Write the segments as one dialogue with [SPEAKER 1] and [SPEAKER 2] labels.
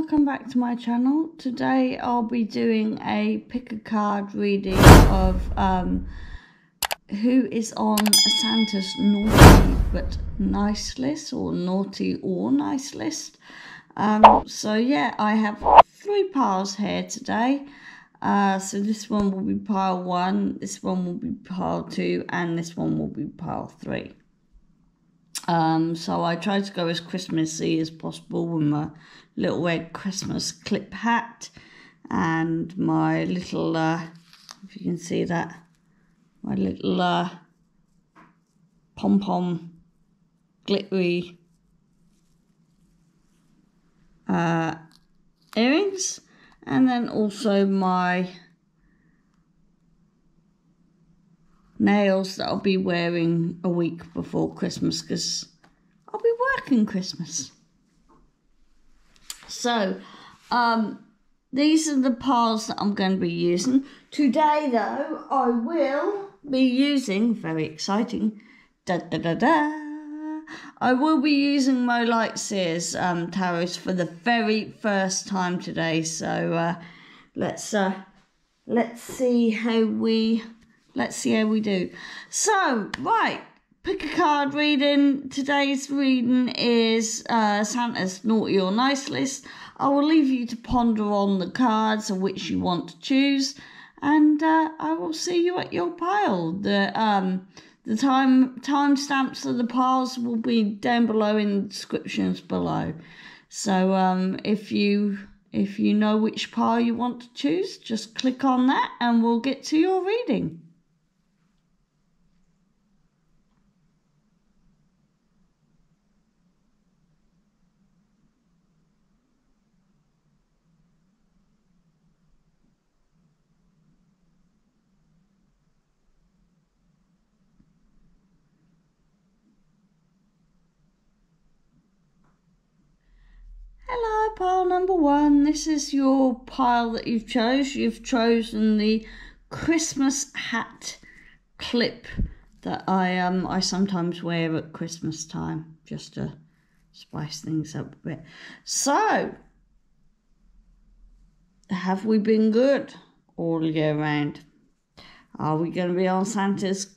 [SPEAKER 1] welcome back to my channel. Today I'll be doing a pick a card reading of who is on Santa's naughty but nice list, or naughty or nice list. So yeah, I have 3 piles here today. So this one will be pile 1, this one will be pile 2, and this one will be pile 3. So I tried to go as Christmassy as possible with my little red Christmas clip hat and my little, if you can see that, my little pom-pom glittery earrings, and then also my nails that I'll be wearing a week before Christmas because I'll be working Christmas. So, these are the piles that I'm going to be using. Today, though, I will be using, very exciting, I will be using Moonology seers tarots for the very first time today. So, let's see how we do. So, right, pick a card reading. Today's reading is Santa's naughty or nice list. I will leave you to ponder on the cards of which you want to choose, and I will see you at your pile. The timestamps of the piles will be down below in the descriptions below. So if you know which pile you want to choose, just click on that and we'll get to your reading. Hello, pile number 1. This is your pile that you've chose. You've chosen the Christmas hat clip that I sometimes wear at Christmas time, just to spice things up a bit. So, have we been good all year round? Are we going to be on Santa's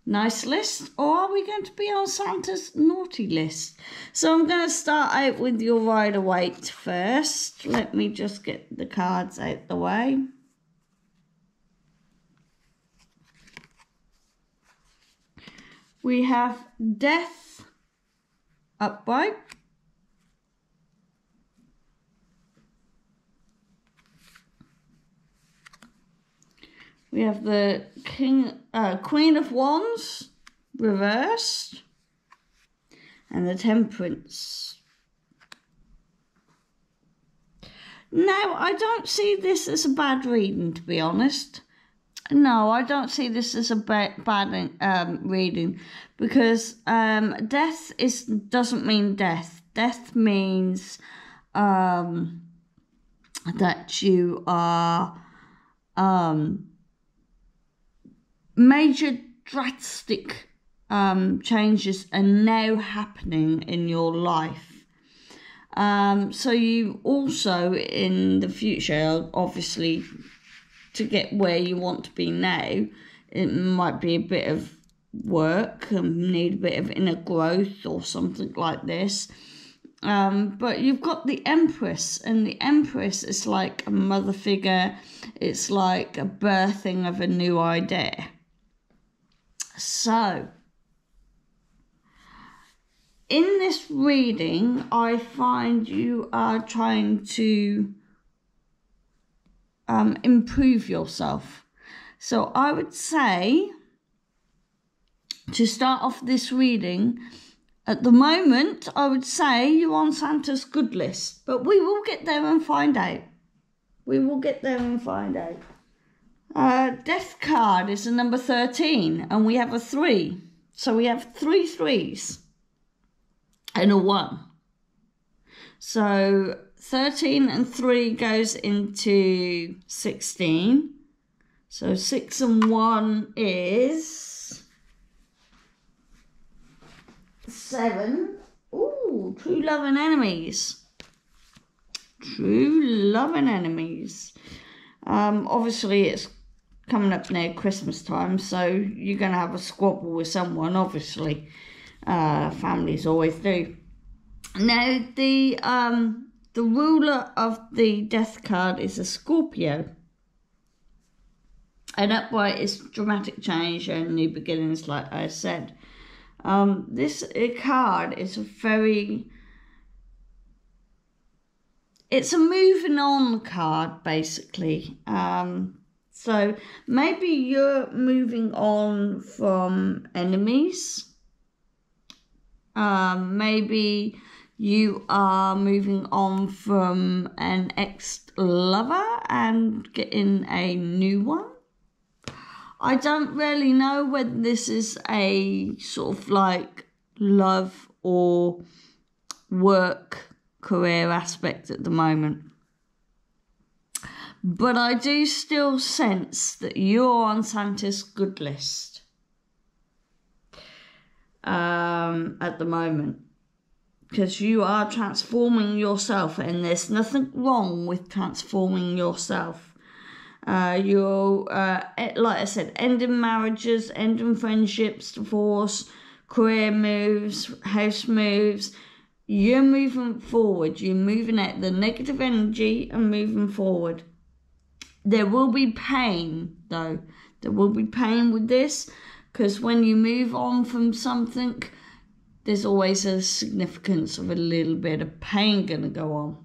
[SPEAKER 1] nice list, or are we going to be on Santa's naughty list? So I'm going to start out with your rider Waite first. Let me just get the cards out the way. We have Death upright. We have the Queen of Wands reversed, and the Temperance. Now, I don't see this as a bad reading, to be honest. No, I don't see this as a bad reading, because death doesn't mean death. Death means that you are major drastic changes are now happening in your life. So you also, in the future, obviously, to get where you want to be now, it might be a bit of work and need a bit of inner growth or something like this. But you've got the Empress, and the Empress is like a mother figure. It's like a birthing of a new idea. So, in this reading, I find you are trying to improve yourself. So I would say, to start off this reading, at the moment, I would say you're on Santa's good list, but we will get there and find out. We will get there and find out. Death card is a number 13, and we have a 3. So we have 3 3s and a 1. So 13 and 3 goes into 16. So 6 and 1 is 7. Ooh, Ooh, true love and enemies. True love and enemies. Obviously, it's coming up near Christmas time, so you're going to have a squabble with someone, obviously. Families always do. Now, the ruler of the death card is a Scorpio. An upright is dramatic change and new beginnings, like I said. This card is it's a moving on card, basically. So maybe you're moving on from enemies. Maybe you are moving on from an ex-lover and getting a new one. I don't really know whether this is a sort of like love or work career aspect at the moment. But I do still sense that you're on Santa's good list at the moment, because you are transforming yourself, and there's nothing wrong with transforming yourself. You're, like I said, ending marriages, ending friendships, divorce, career moves, house moves. You're moving forward. You're moving out the negative energy and moving forward. There will be pain, though. There will be pain with this, because when you move on from something, there's always a significance of a little bit of pain going to go on.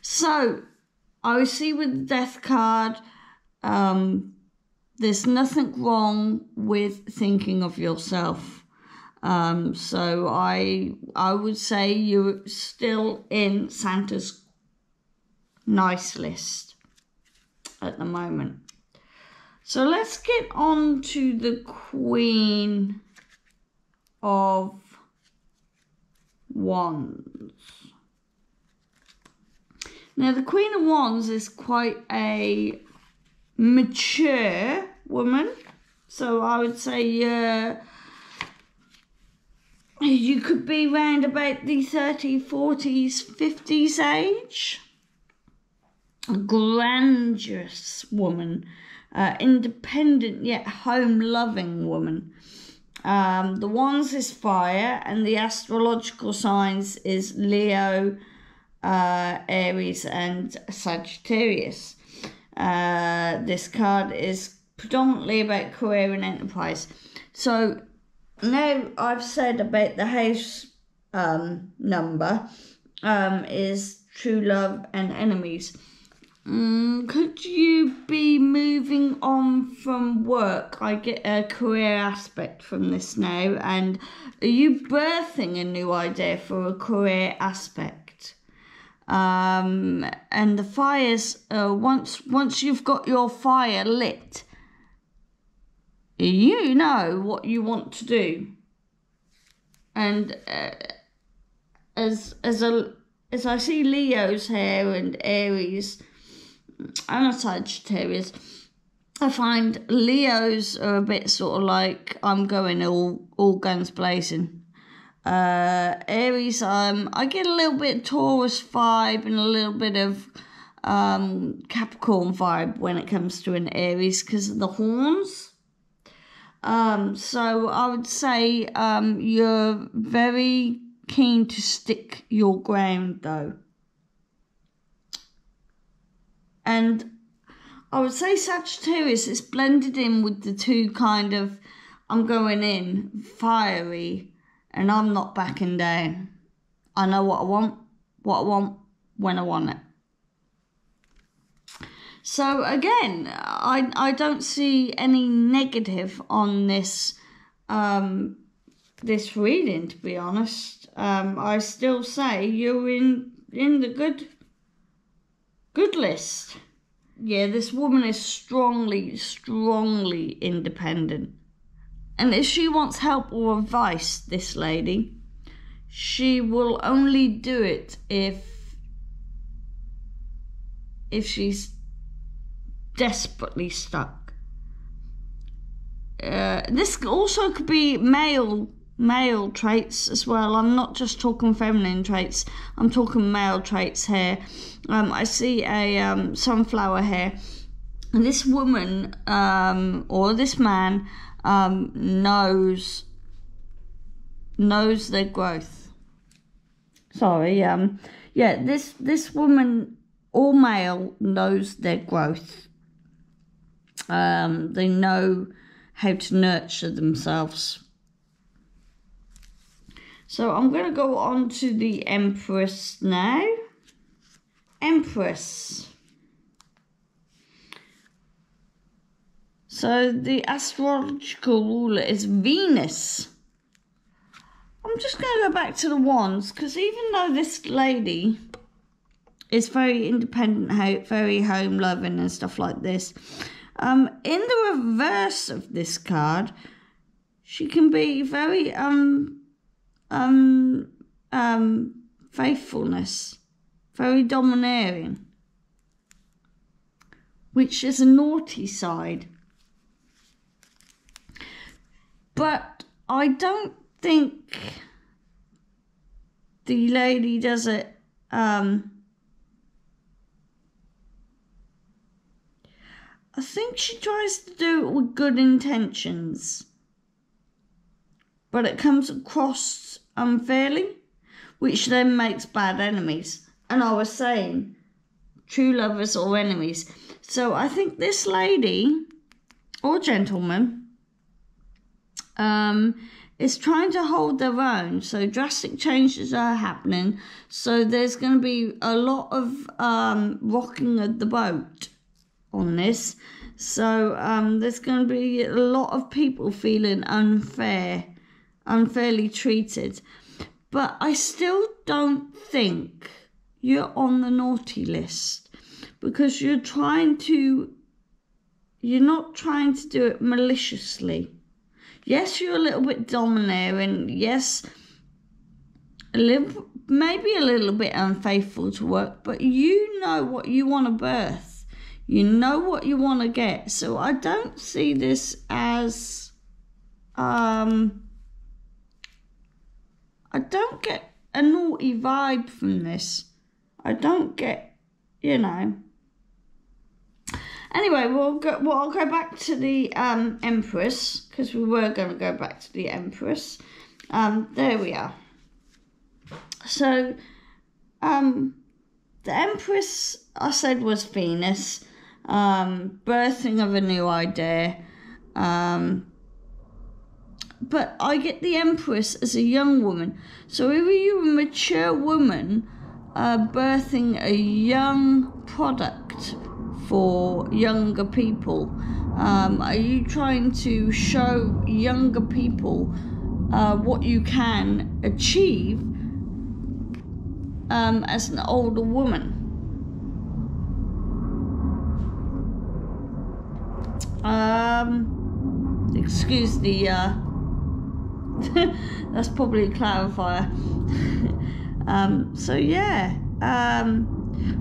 [SPEAKER 1] So, I see with the death card, there's nothing wrong with thinking of yourself. So I would say you're still in Santa's nice list at the moment. So let's get on to the Queen of Wands. Now, the Queen of Wands is quite a mature woman. So I would say you could be round about the 30s, 40s, 50s age. A grandiose woman. Independent yet home-loving woman. The Wands is fire, and the astrological signs is Leo, Aries and Sagittarius. This card is predominantly about career and enterprise. So now I've said about the house number is true love and enemies. Could you be moving on from work? I get a career aspect from this now. And are you birthing a new idea for a career aspect? And the fires, once you've got your fire lit, you know what you want to do. And as I see Leo's here and Aries and Sagittarius, I find Leos are a bit sort of like, I'm going all guns blazing. Aries, I get a little bit Taurus vibe and a little bit of Capricorn vibe when it comes to an Aries because of the horns. So I would say you're very keen to stick your ground though. And I would say Sagittarius is blended in with the two kind of, I'm going in fiery and I'm not backing down. I know what I want, when I want it. So again, I don't see any negative on this this reading, to be honest. I still say you're in the good list. Yeah, this woman is strongly independent. And if she wants help or advice, this lady, she will only do it if she's desperately stuck. This also could be male male traits as well. I'm not just talking feminine traits, I'm talking male traits here. I see a sunflower here, and this woman or this man knows their growth. Sorry, yeah, this woman or male knows their growth. They know how to nurture themselves. So I'm going to go on to the Empress now. Empress. So the astrological ruler is Venus. I'm just going to go back to the wands, because even though this lady is very independent, very home loving and stuff like this, in the reverse of this card, she can be very faithfulness, very domineering, which is a naughty side. But I don't think the lady does it I think she tries to do it with good intentions, but it comes across unfairly, which then makes bad enemies. And I was saying true lovers or enemies. So I think this lady or gentleman is trying to hold their own. So drastic changes are happening. So there's going to be a lot of rocking of the boat on this. So there's going to be a lot of people feeling unfairly treated. But I still don't think you're on the naughty list, because you're not trying to do it maliciously. Yes, you're a little bit domineering. Yes, maybe a little bit unfaithful to work, but you know what you want to birth. You know what you want to get. So I don't see this as I don't get a naughty vibe from this. I don't get, Anyway, I'll go back to the Empress, because we were going to go back to the Empress. There we are. So, the Empress, I said, was Venus, birthing of a new idea. But I get the Empress as a young woman. So if you're a mature woman birthing a young product for younger people, are you trying to show younger people what you can achieve as an older woman? Excuse the that's probably a clarifier. So yeah,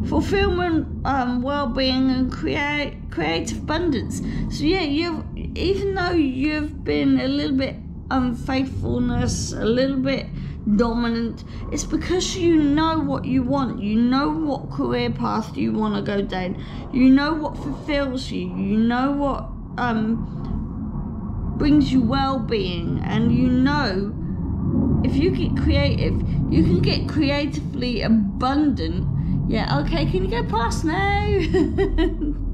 [SPEAKER 1] fulfillment, well-being, and creative abundance. So yeah, even though you've been a little bit unfaithfulness, a little bit dominant, it's because you know what you want. You know what career path you want to go down. You know what fulfills you. You know what brings you well-being, and you know if you get creative, you can get creatively abundant. Yeah, okay, can you go past now?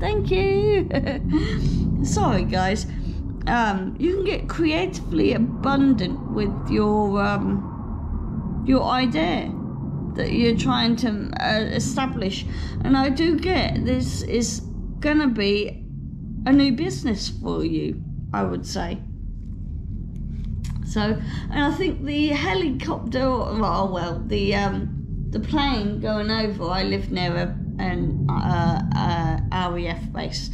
[SPEAKER 1] Thank you. Sorry guys. You can get creatively abundant with your idea that you're trying to establish. And I do get this is gonna be a new business for you, I would say. So, and I think the helicopter, the plane going over, I live near an RAF base.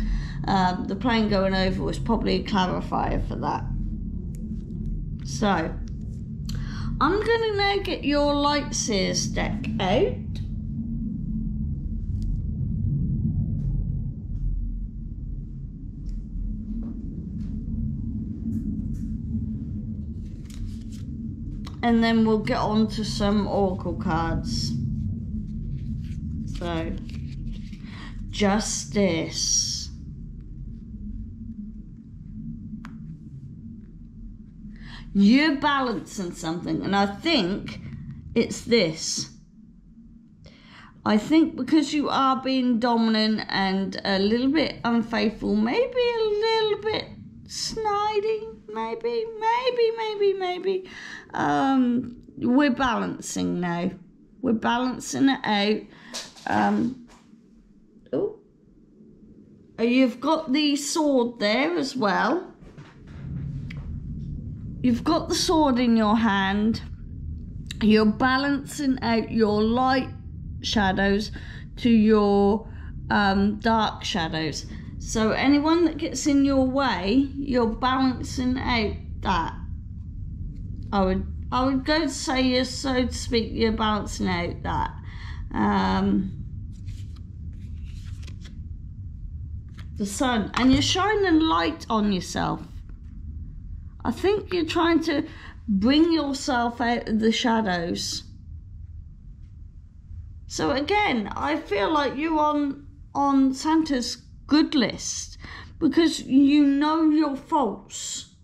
[SPEAKER 1] The plane going over was probably a clarifier for that. So, I'm going to now get your Light Seers deck out. and then we'll get on to some oracle cards. So, Justice. You're balancing something, and I think it's this. I think because you are being dominant and a little bit unfaithful, maybe a little bit snidey, maybe. We're balancing now. We're balancing it out. You've got the sword there as well. You've got the sword in your hand. You're balancing out your light shadows to your dark shadows. So anyone that gets in your way, you're balancing out that. I would go to say you're, so to speak, you're balancing out that. The sun, and you're shining light on yourself. I think you're trying to bring yourself out of the shadows. So again, I feel like you're on Santa's good list because you know your faults.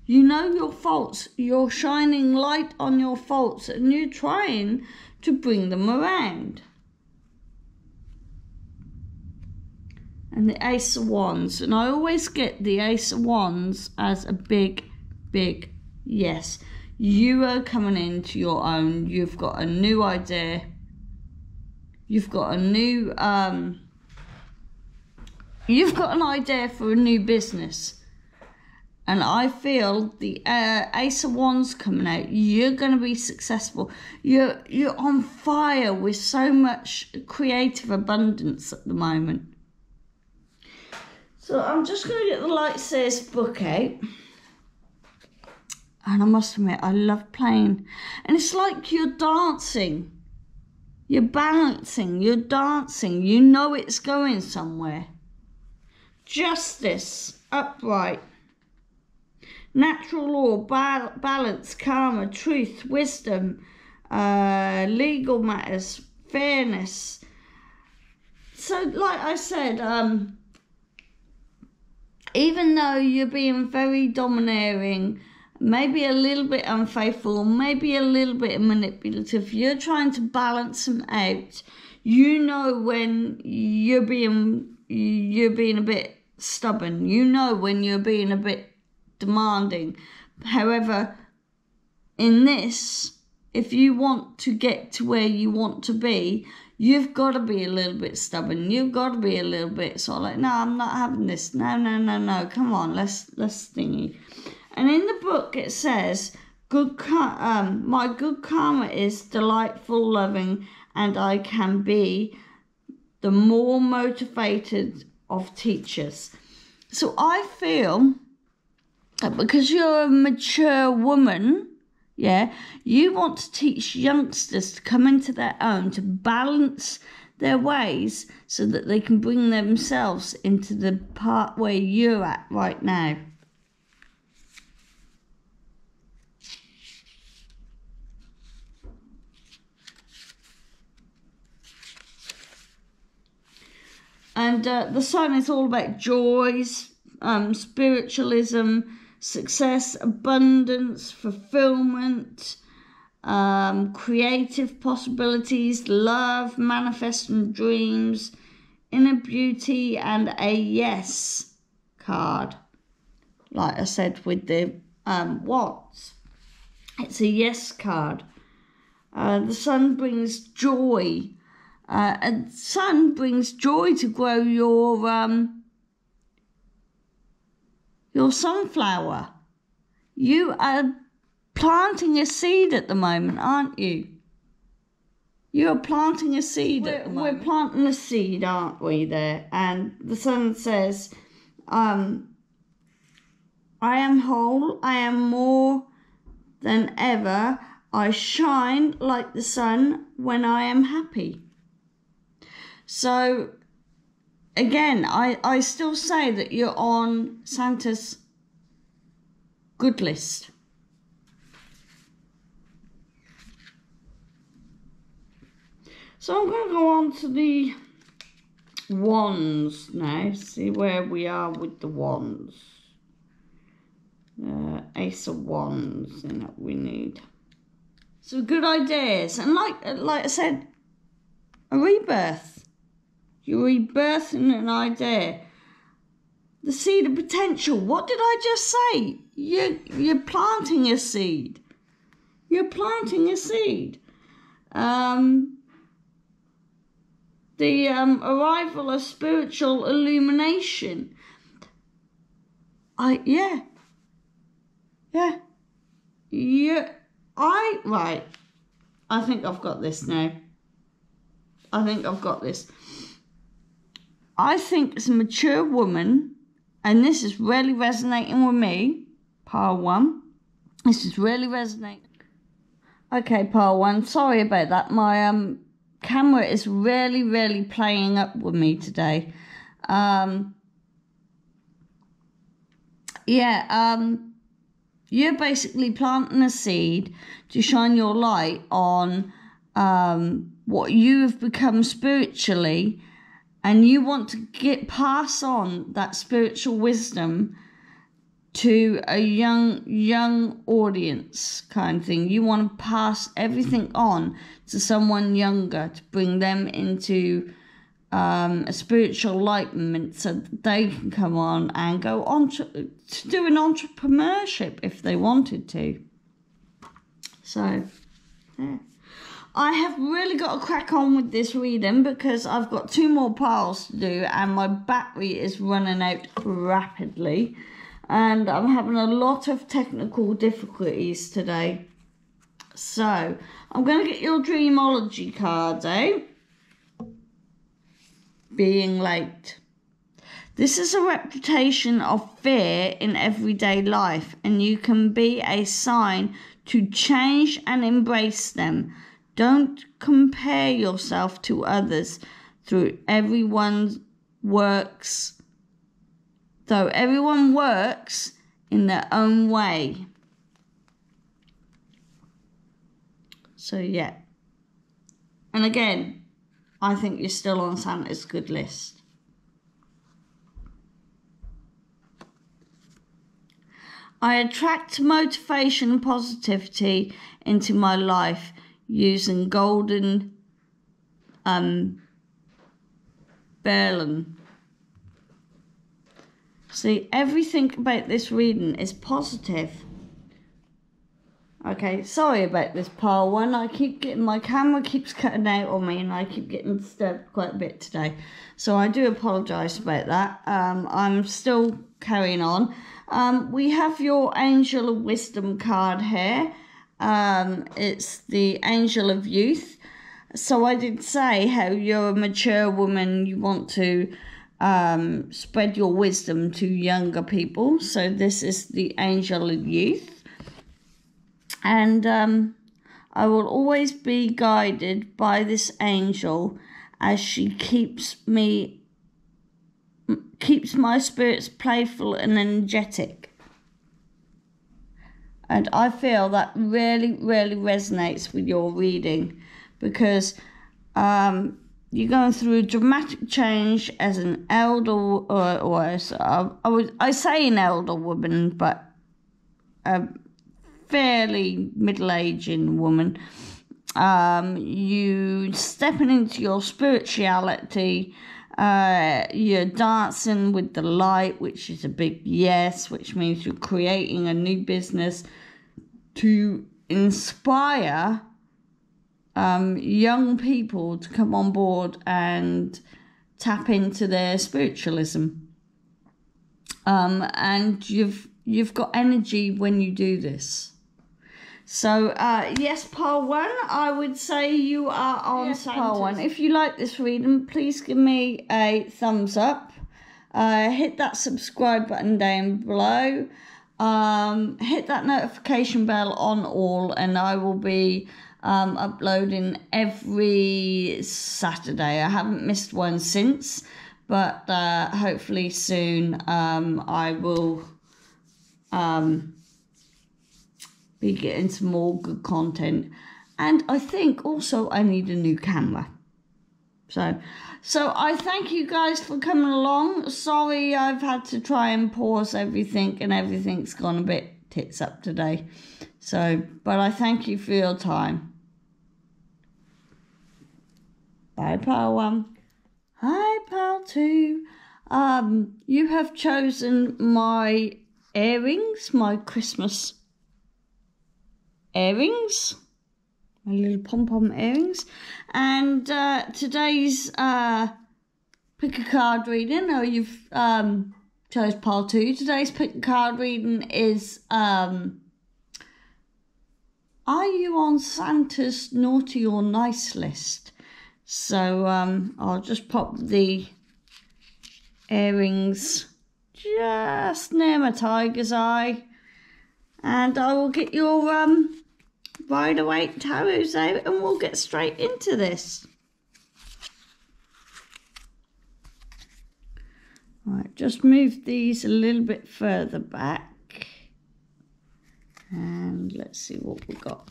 [SPEAKER 1] You know your faults. You're shining light on your faults and you're trying to bring them around. And the Ace of Wands. And I always get the Ace of Wands as a big yes. You are coming into your own. You've got a new idea. You've got a new, you've got an idea for a new business. And I feel the Ace of Wands coming out, you're going to be successful. You're on fire with so much creative abundance at the moment. So I'm just going to get the Light Seers book out. And I must admit, I love playing. And it's like you're dancing. You're balancing, you're dancing. You know it's going somewhere. Justice, upright. Natural law, balance, karma, truth, wisdom, legal matters, fairness. So like I said, even though you're being very domineering, maybe a little bit unfaithful, maybe a little bit manipulative, you're trying to balance them out. You know when you're being a bit stubborn. You know when you're being a bit demanding. However, in this, if you want to get to where you want to be, you've got to be a little bit stubborn. You've got to be a little bit sort of like, no, I'm not having this. No, come on, let's thingy. And in the book it says, my good karma is delightful, loving, and I can be the more motivated of teachers. So I feel that because you're a mature woman, yeah, you want to teach youngsters to come into their own, to balance their ways so that they can bring themselves into the part where you're at right now. And the sun is all about joys, spiritualism, success, abundance, fulfillment, creative possibilities, love, manifesting dreams, inner beauty, and a yes card. Like I said with the Wands, it's a yes card. The sun brings joy. And sun brings joy to grow your sunflower. You are planting a seed at the moment, aren't you? You're planting a seed at the moment. We're planting a seed, aren't we, there? And the sun says, I am whole, I am more than ever. I shine like the sun when I am happy. So, again, I still say that you're on Santa's good list. So I'm going to go on to the wands now. See where we are with the wands. Ace of Wands, and that we need. So good ideas. And like I said, a rebirth. You're rebirthing an idea. The seed of potential. What did I just say? You're planting a seed. You're planting a seed. The arrival of spiritual illumination. Right. I think I've got this now. I think it's a mature woman, and this is really resonating with me, pile 1. This is really resonating. Okay, pile 1, sorry about that. My camera is really playing up with me today. You're basically planting a seed to shine your light on what you have become spiritually, and you want to pass on that spiritual wisdom to a young audience kind of thing. You want to pass everything on to someone younger to bring them into a spiritual enlightenment so that they can come on and go on to do an entrepreneurship if they wanted to. So, yeah. I have really got to crack on with this reading because I've got 2 more piles to do and my battery is running out rapidly. And I'm having a lot of technical difficulties today. So, I'm going to get your Dreamology cards out. Being late. This is a reputation of fear in everyday life, and you can be a sign to change and embrace them. Don't compare yourself to others though everyone works in their own way. So yeah. And again, I think you're still on Santa's good list. I attract motivation and positivity into my life using golden Berlin. See, everything about this reading is positive. Okay, sorry about this pile 1. My camera keeps cutting out on me and I keep getting disturbed quite a bit today. So I do apologise about that. I'm still carrying on. We have your Angel of Wisdom card here. It's the Angel of Youth. So I did say how you're a mature woman, you want to spread your wisdom to younger people. So this is the Angel of Youth. And I will always be guided by this angel as she keeps my spirits playful and energetic. And I feel that really resonates with your reading because you're going through a dramatic change as an elder, I say an elder woman, but fairly middle-aged woman. You stepping into your spirituality. You're dancing with the light, which is a big yes, which means you're creating a new business to inspire young people to come on board and tap into their spiritualism. And you've got energy when you do this. So, yes, pile 1, I would say you are on pile 1. If you like this reading, please give me a thumbs up. Hit that subscribe button down below. Hit that notification bell on all, and I will be uploading every Saturday. I haven't missed one since, but hopefully soon I will be getting some more good content. And I think also I need a new camera. So I thank you guys for coming along. Sorry I've had to try and pause everything and everything's gone a bit tits up today. So, but I thank you for your time. Bye, pal 1. Hi, pal 2. You have chosen my earrings, my Christmas earrings. My little pom-pom earrings. And today's pick a card reading, or you've chose pile 2. Today's pick a card reading is are you on Santa's naughty or nice list? So I'll just pop the earrings just near my tiger's eye, and I will get your Waite tarots out and we'll get straight into this. Right, just move these a little bit further back and let's see what we've got.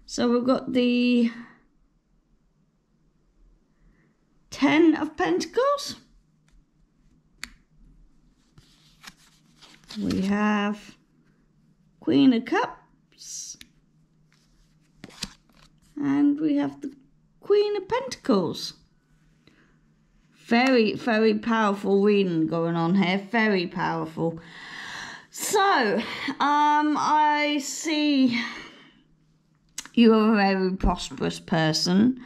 [SPEAKER 1] So we've got the 10 of Pentacles. We have Queen of Cups. And we have the Queen of Pentacles. Very, very powerful reading going on here. Very powerful. So, I see you're a very prosperous person.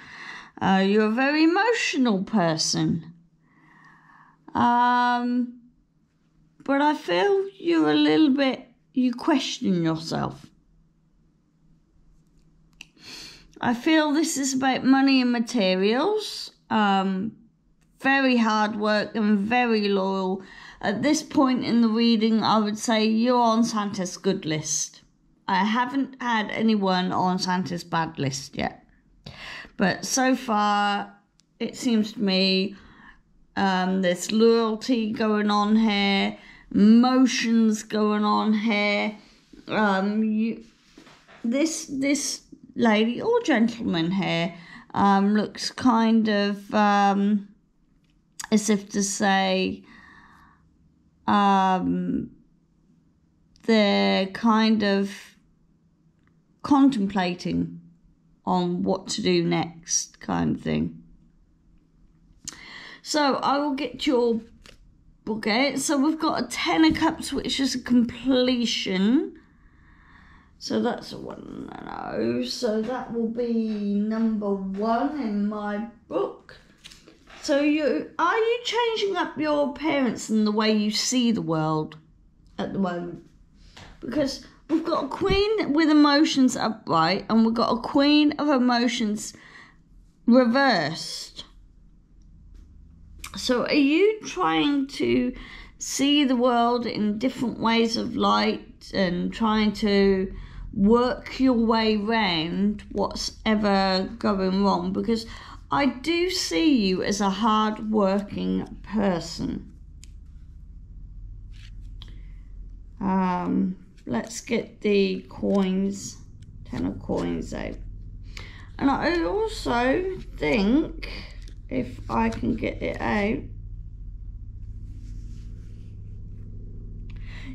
[SPEAKER 1] You're a very emotional person. But I feel you're a little bit, you question yourself. I feel this is about money and materials. Very hard work and very loyal. At this point in the reading, I would say you're on Santa's good list. I haven't had anyone on Santa's bad list yet. But so far, it seems to me there's loyalty going on here, emotions going on here. This lady or gentleman here looks kind of as if to say they're kind of contemplating on what to do next, kind of thing. So I will get your book out. So we've got a 10 of Cups, which is a completion. So that's a 1 and 0. So that will be number 1 in my book. So are you changing up your appearance and the way you see the world at the moment? Because we've got a Queen with emotions upright and we've got a Queen of emotions reversed. So are you trying to see the world in different ways of light and trying to work your way round what's ever going wrong? Because I do see you as a hard-working person. Let's get the coins, 10 of coins out. And I also think, if I can get it out,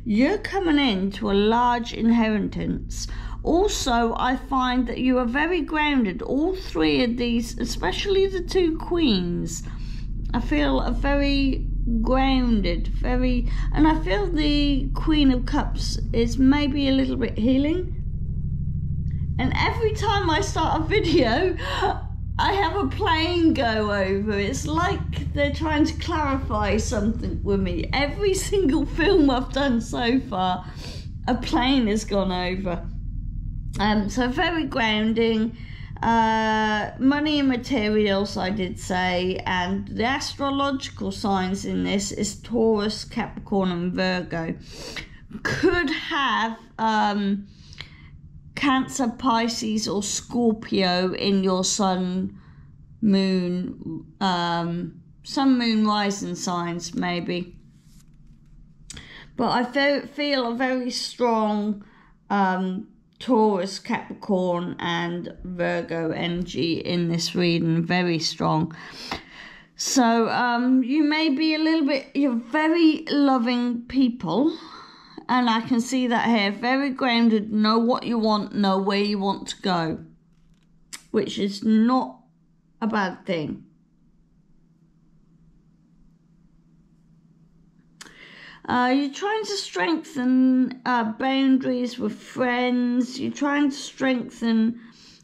[SPEAKER 1] you're coming into a large inheritance. Also, I find that you are very grounded. All 3 of these, especially the 2 queens, I feel are very grounded, and I feel the Queen of Cups is maybe a little bit healing. And every time I start a video, I have a plane go over. It's like they're trying to clarify something with me. Every single film I've done so far, a plane has gone over. So very grounding. Money and materials, I did say, and the astrological signs in this is Taurus, Capricorn and Virgo. Could have Cancer, Pisces or Scorpio in your sun, moon, rising signs maybe. But I feel a very strong Taurus, Capricorn and Virgo energy in this reading, very strong. So you may be a little bit, you're very loving people, and I can see that here, very grounded, know what you want, know where you want to go, which is not a bad thing. You're trying to strengthen boundaries with friends. You're trying to strengthen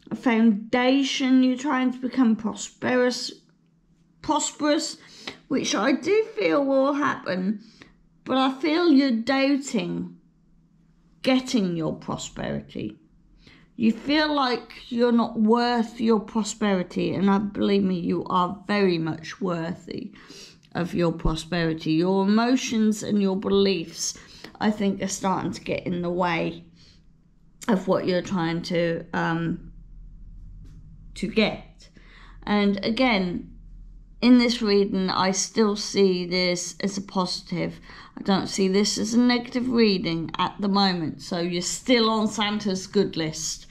[SPEAKER 1] a foundation. You're trying to become prosperous, which I do feel will happen. But I feel you're doubting getting your prosperity. You feel like you're not worth your prosperity. And I believe me, you are very much worthy of your prosperity. Your emotions and your beliefs, I think, are starting to get in the way of what you're trying to get. And again, in this reading, I still see this as a positive. I don't see this as a negative reading at the moment. So you're still on Santa's good list.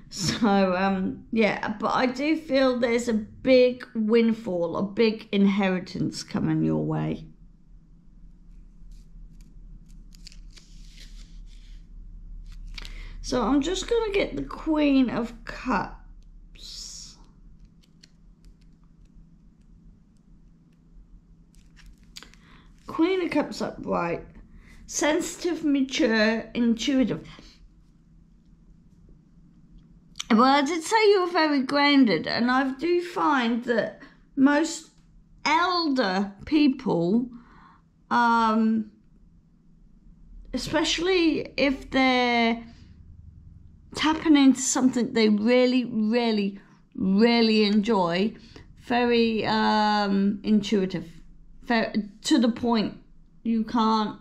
[SPEAKER 1] So, yeah, but I do feel there's a big windfall, a big inheritance coming your way. So I'm just going to get the Queen of Cups. Queen of Cups upright. Sensitive, mature, intuitive. Well, I did say you were very grounded, and I do find that most elder people, especially if they're tapping into something they really, really, really enjoy, very intuitive, to the point you can't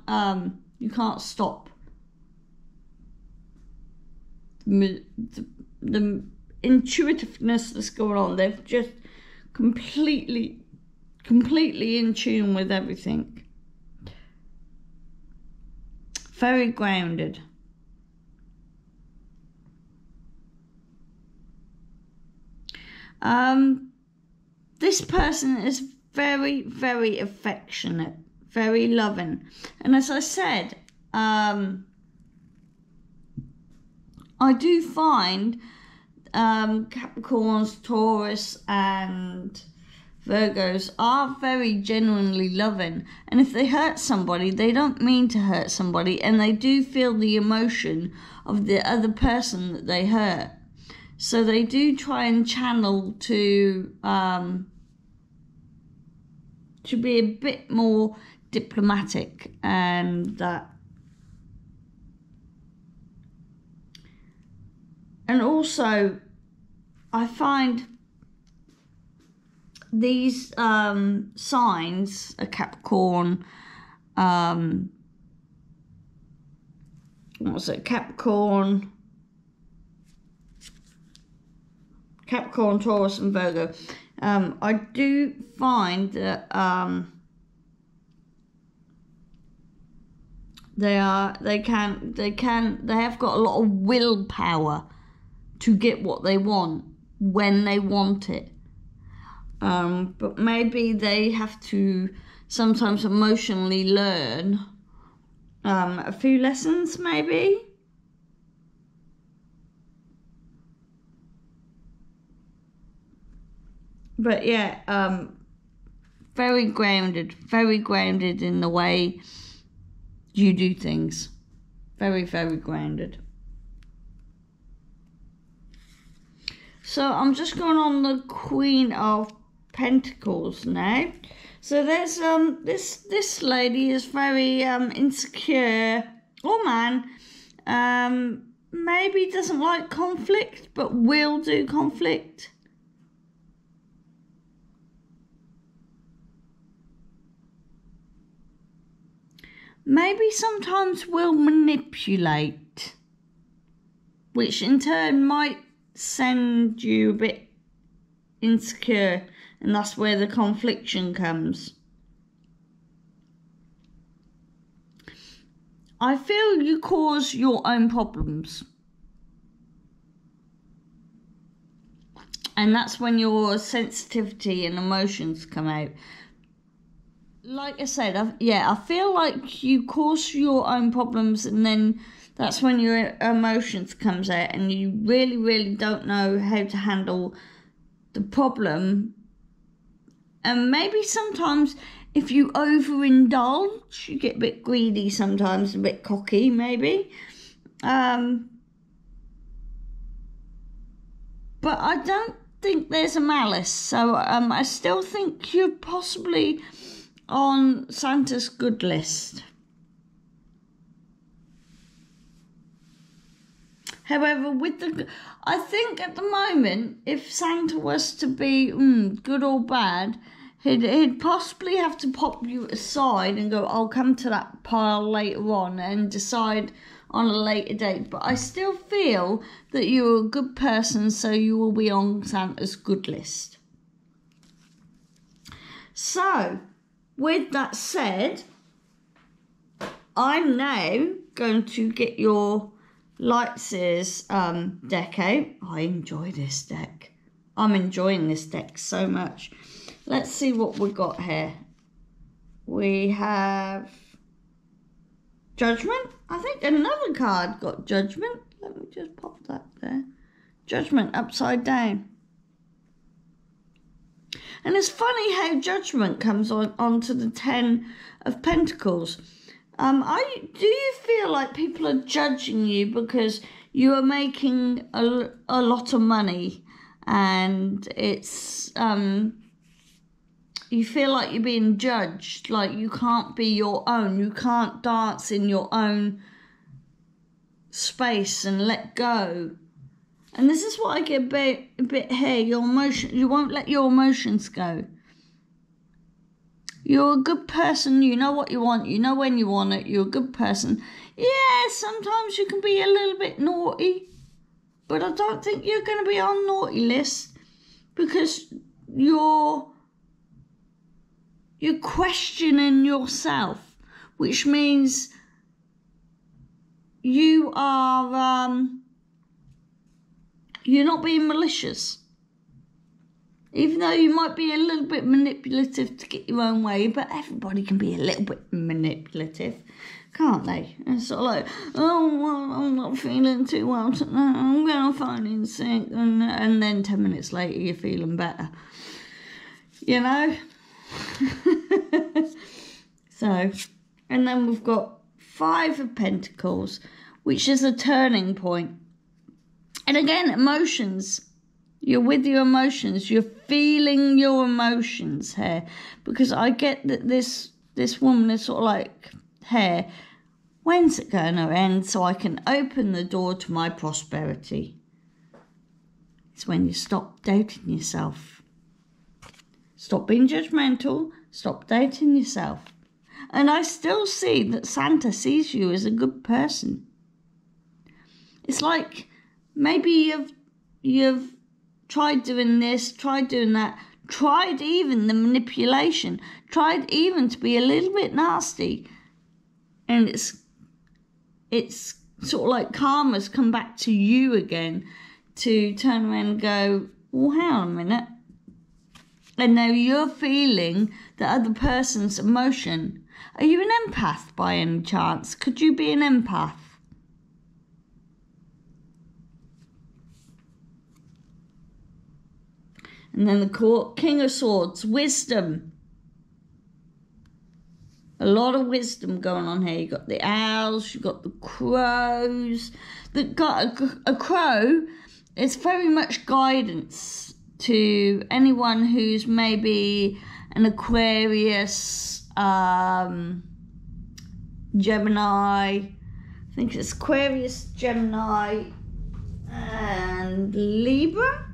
[SPEAKER 1] stop. The intuitiveness that's going on, they're just completely in tune with everything. Very grounded. This person is very, very affectionate, very loving. And as I said, I do find Capricorns, Taurus and Virgos are very genuinely loving. And if they hurt somebody, they don't mean to hurt somebody. And they do feel the emotion of the other person that they hurt. So they do try and channel to be a bit more diplomatic and that. And also, I find these signs, a Capricorn, Capricorn, Taurus and Virgo. I do find that they have got a lot of willpower to get what they want when they want it. But maybe they have to sometimes emotionally learn a few lessons, maybe. But yeah, very grounded in the way you do things. Very, very grounded. So I'm just going on the Queen of Pentacles now. So there's this lady is very insecure. Oh man, maybe doesn't like conflict, but will do conflict. Maybe sometimes will manipulate, which in turn might send you a bit insecure, and that's where the confliction comes. I feel you cause your own problems. And that's when your sensitivity and emotions come out. Like I said, I feel like you cause your own problems, and then that's when your emotions comes out, and you really, really don't know how to handle the problem. And maybe sometimes if you overindulge, you get a bit greedy sometimes, a bit cocky maybe. But I don't think there's a malice, so I still think you're possibly on Santa's good list. However, I think at the moment, if Santa was to be good or bad, he'd possibly have to pop you aside and go, I'll come to that pile later on, and decide on a later date. But I still feel that you're a good person, so you will be on Santa's good list. So, with that said, I'm now going to get your Lightseers deck out. I enjoy this deck. I'm enjoying this deck so much. Let's see what we got here. We have Judgment. I think another card got Judgment. Let me just pop that there. Judgment upside down. And it's funny how Judgment comes onto the 10 of Pentacles. Do you feel like people are judging you because you are making a lot of money, and it's you feel like you're being judged, like you can't be your own, you can't dance in your own space and let go. And this is what I get a bit here. You won't let your emotions go. You're a good person. You know what you want. You know when you want it. You're a good person. Yeah, sometimes you can be a little bit naughty, but I don't think you're going to be on naughty list, because you're questioning yourself, which means you are you're not being malicious. Even though you might be a little bit manipulative to get your own way, but everybody can be a little bit manipulative, can't they? It's sort of like, oh, well, I'm not feeling too well tonight, I'm going to phone in sick, and then 10 minutes later you're feeling better. You know? So, and then we've got 5 of Pentacles, which is a turning point. And again, emotions. You're with your emotions. You're feeling your emotions here. Because I get that this woman is sort of like, here, when's it going to end so I can open the door to my prosperity? It's when you stop doubting yourself. Stop being judgmental. Stop doubting yourself. And I still see that Santa sees you as a good person. It's like maybe you've tried doing this, tried doing that, tried even the manipulation, tried even to be a little bit nasty, and it's sort of like karma's come back to you again to turn around and go, well, hang on a minute. And now you're feeling the other person's emotion. Are you an empath by any chance? Could you be an empath? And then the King of Swords, wisdom. A lot of wisdom going on here. You've got the owls, you've got the crows. A crow is very much guidance to anyone who's maybe an Aquarius, Gemini. I think it's Aquarius, Gemini, and Libra.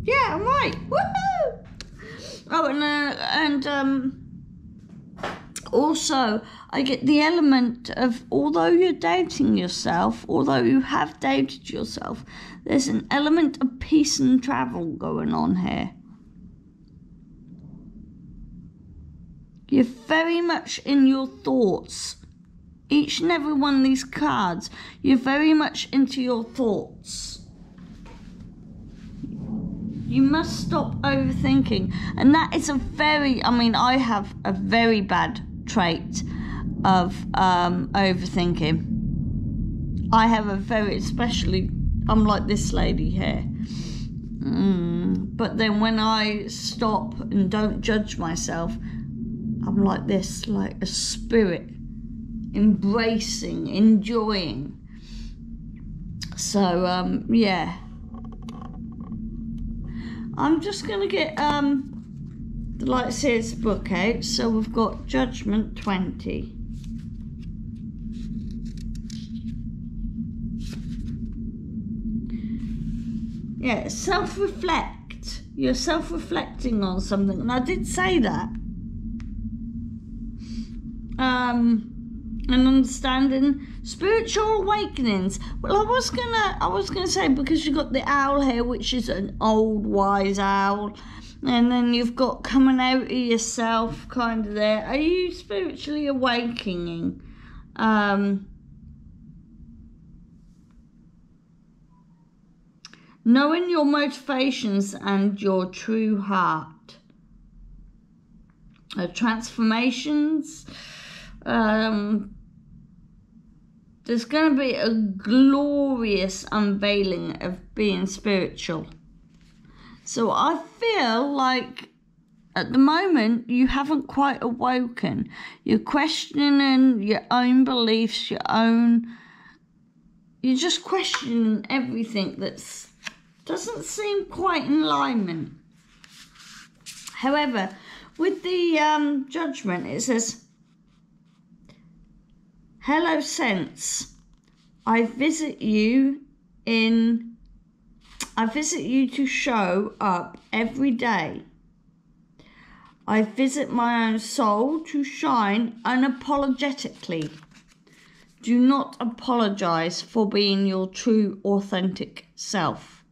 [SPEAKER 1] Yeah, I'm right. Woohoo! Oh, and also I get the element of, although you're doubting yourself, although you have doubted yourself, there's an element of peace and travel going on here. You're very much in your thoughts Each and every one of these cards, you're very much into your thoughts. You must stop overthinking. And that is I have a very bad trait of overthinking. I have I'm like this lady here. But then when I stop and don't judge myself, I'm like this, like a spirit, embracing, enjoying. So, yeah. I'm just going to get the Light Seers book out. So we've got Judgment 20. Yeah, self-reflect. You're self-reflecting on something. And I did say that. And understanding spiritual awakenings. Well, I was gonna say, because you've got the owl here, which is an old wise owl, and then you've got coming out of yourself kind of there. Are you spiritually awakening? Knowing your motivations and your true heart. Transformations. There's going to be a glorious unveiling of being spiritual. So I feel like at the moment you haven't quite awoken. You're questioning your own beliefs, you're just questioning everything that doesn't seem quite in alignment. However, with the judgment, it says, hello, sense. I visit you to show up every day. I visit my own soul to shine unapologetically. Do not apologize for being your true, authentic self.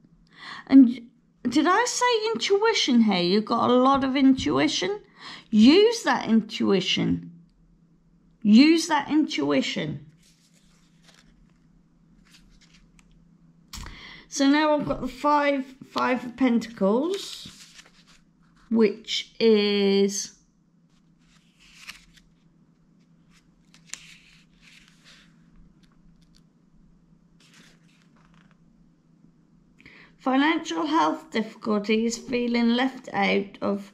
[SPEAKER 1] And did I say intuition here? You've got a lot of intuition. Use that intuition. Use that intuition. So now I've got the five of Pentacles, which is financial health difficulties, feeling left out of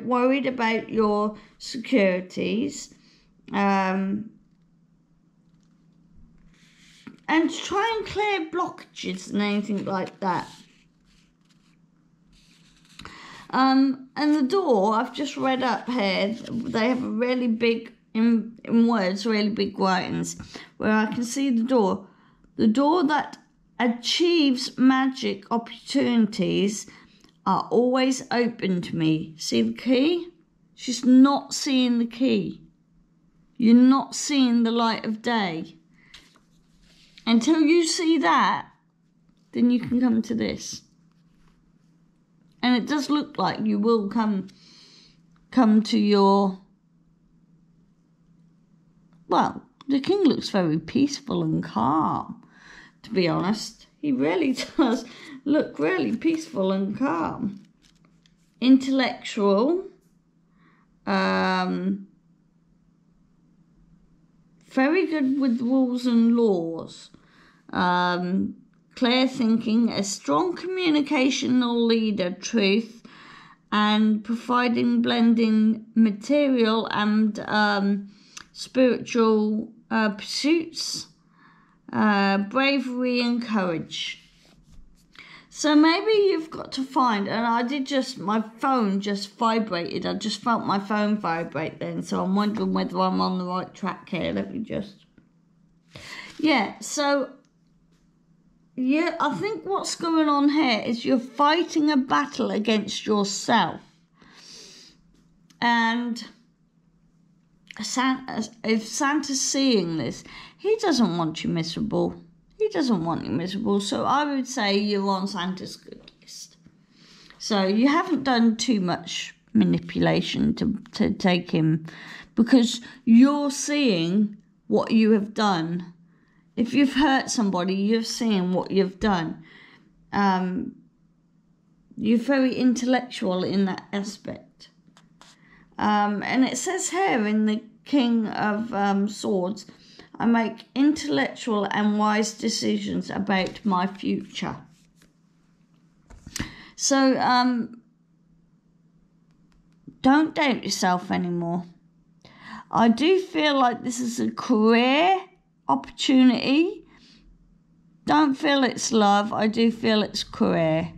[SPEAKER 1] worried about your securities, and try and clear blockages and anything like that. And the door, I've just read up here, they have a really big, in words, really big writings, where I can see the door that achieves magic opportunities are always open to me. See the key? She's not seeing the key. You're not seeing the light of day. Until you see that, then you can come to this. And it does look like you will come to your... Well, the king looks very peaceful and calm, to be honest. He really does look really peaceful and calm. Intellectual. Very good with rules and laws. Clear thinking, a strong communicational leader, truth, and providing blending material and spiritual pursuits, bravery and courage. So maybe you've got to find, and my phone just vibrated. I just felt my phone vibrate then, so I'm wondering whether I'm on the right track here. Let me just... Yeah, so... Yeah, I think what's going on here is you're fighting a battle against yourself. And if Santa's seeing this, he doesn't want you miserable. He doesn't want you miserable. So I would say you're on Santa's good list. So you haven't done too much manipulation to take him, because you're seeing what you have done. If you've hurt somebody, you're seeing what you've done. You're very intellectual in that aspect. And it says here in the King of Swords, I make intellectual and wise decisions about my future. So, don't doubt yourself anymore. I do feel like this is a career opportunity. Don't feel it's love. I do feel it's career.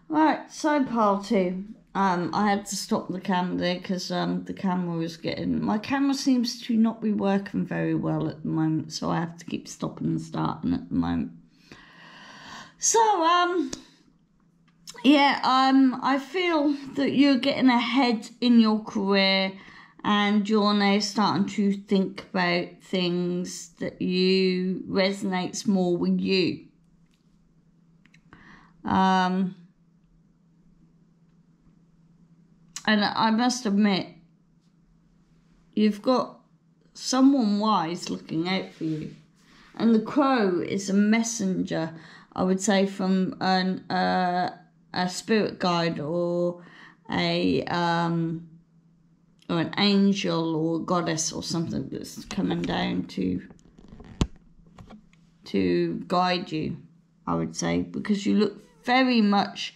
[SPEAKER 1] Right, so pile 2. I had to stop the camera there because the camera was getting... My camera seems to not be working very well at the moment, so I have to keep stopping and starting at the moment. So, I feel that you're getting ahead in your career and you're now starting to think about things that you resonates more with you. And I must admit, you've got someone wise looking out for you. And the crow is a messenger, I would say, from a spirit guide or an angel or a goddess or something that's coming down to guide you, I would say, because you look very much...